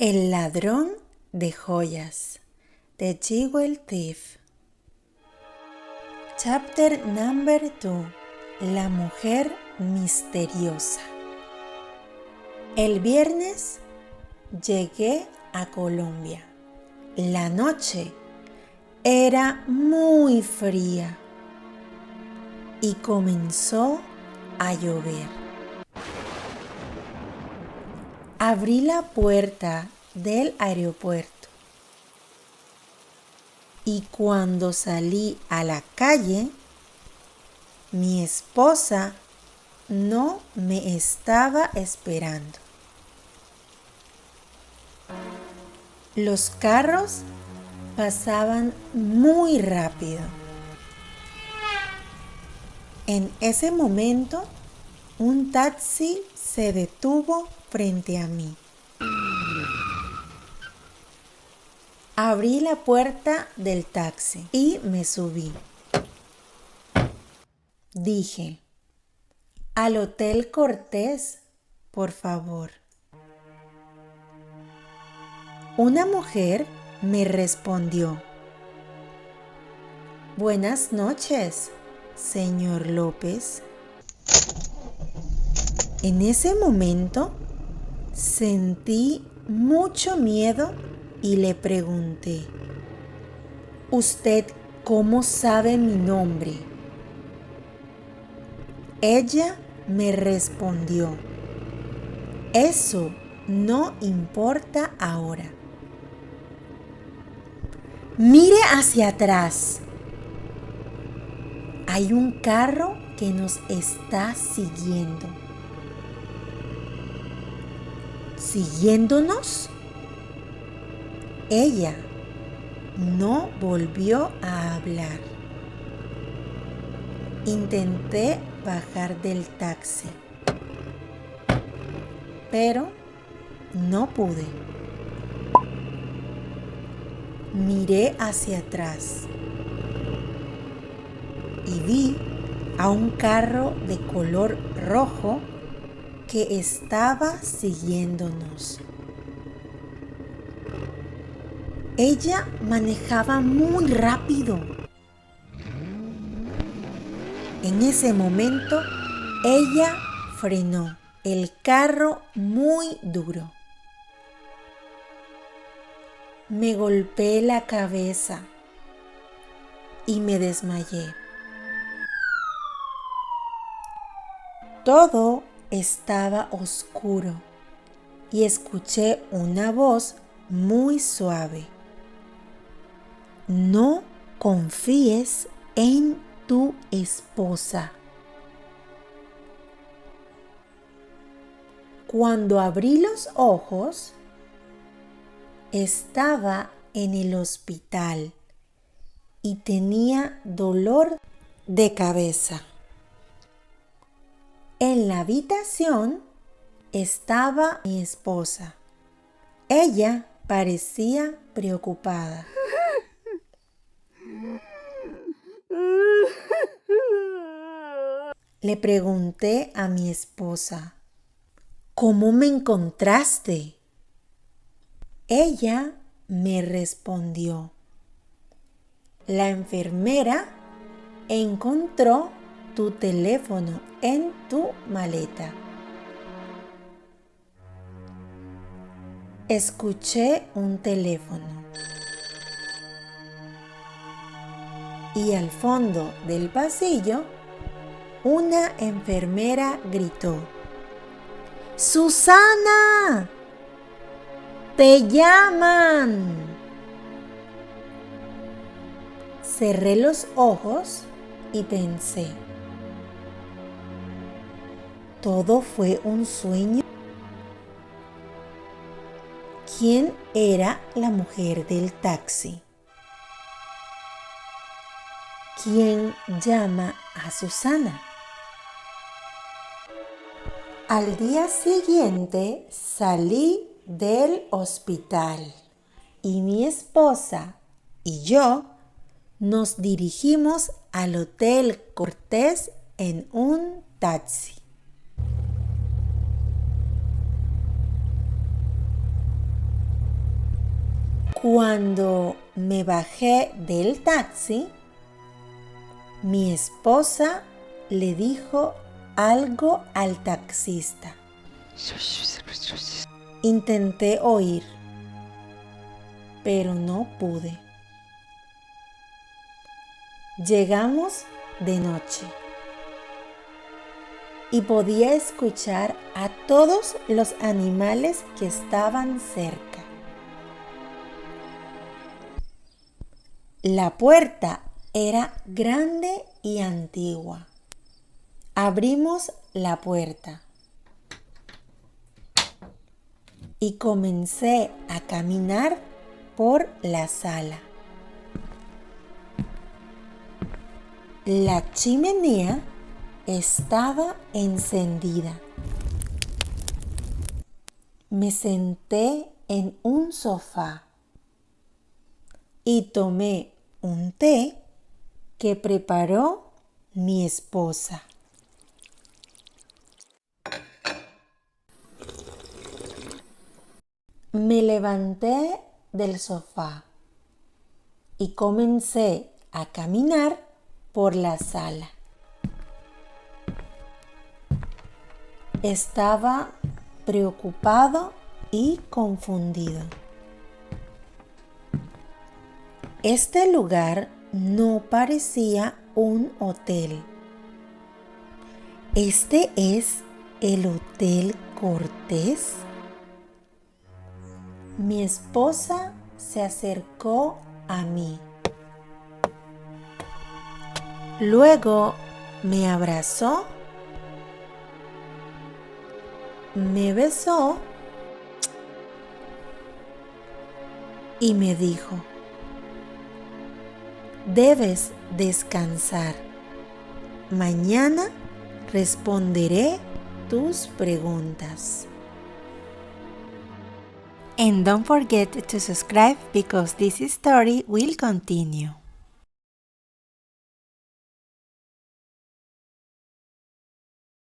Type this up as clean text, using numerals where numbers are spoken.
El ladrón de joyas de Jewel Thief. Chapter number 2. La mujer misteriosa. El viernes llegué a Colombia. La noche era muy fría y comenzó a llover. Abrí la puerta del aeropuerto y cuando salí a la calle, mi esposa no me estaba esperando. Los carros pasaban muy rápido. En ese momento, un taxi se detuvo frente a mí. Abrí la puerta del taxi y me subí. Dije, al Hotel Cortés, por favor. Una mujer me respondió, buenas noches, señor López. En ese momento sentí mucho miedo y le pregunté, ¿usted cómo sabe mi nombre? Ella me respondió, eso no importa ahora. Mire hacia atrás. Hay un carro que nos está siguiendo. ¿Siguiéndonos? Ella no volvió a hablar. Intenté bajar del taxi, pero no pude. Miré hacia atrás y vi a un carro de color rojo que estaba siguiéndonos. Ella manejaba muy rápido. En ese momento, ella frenó el carro muy duro. Me golpeé la cabeza y me desmayé. Todo estaba oscuro y escuché una voz muy suave. No confíes en tu esposa. Cuando abrí los ojos, estaba en el hospital y tenía dolor de cabeza. En la habitación estaba mi esposa. Ella parecía preocupada. Le pregunté a mi esposa, ¿cómo me encontraste? Ella me respondió, la enfermera encontró tu teléfono en tu maleta. Escuché un teléfono y al fondo del pasillo una enfermera gritó, ¡Susana! ¡Te llaman! Cerré los ojos y pensé, ¿todo fue un sueño? ¿Quién era la mujer del taxi? ¿Quién llama a Susana? Al día siguiente salí del hospital y mi esposa y yo nos dirigimos al Hotel Cortés en un taxi. Cuando me bajé del taxi, mi esposa le dijo algo al taxista. Intenté oír, pero no pude. Llegamos de noche y podía escuchar a todos los animales que estaban cerca. La puerta era grande y antigua. Abrimos la puerta y comencé a caminar por la sala. La chimenea estaba encendida. Me senté en un sofá y tomé un té que preparó mi esposa. Me levanté del sofá y comencé a caminar por la sala. Estaba preocupado y confundido. Este lugar no parecía un hotel. ¿Este es el Hotel Cortés? Mi esposa se acercó a mí. Luego me abrazó, me besó y me dijo: debes descansar. Mañana responderé tus preguntas. And don't forget to subscribe because this story will continue.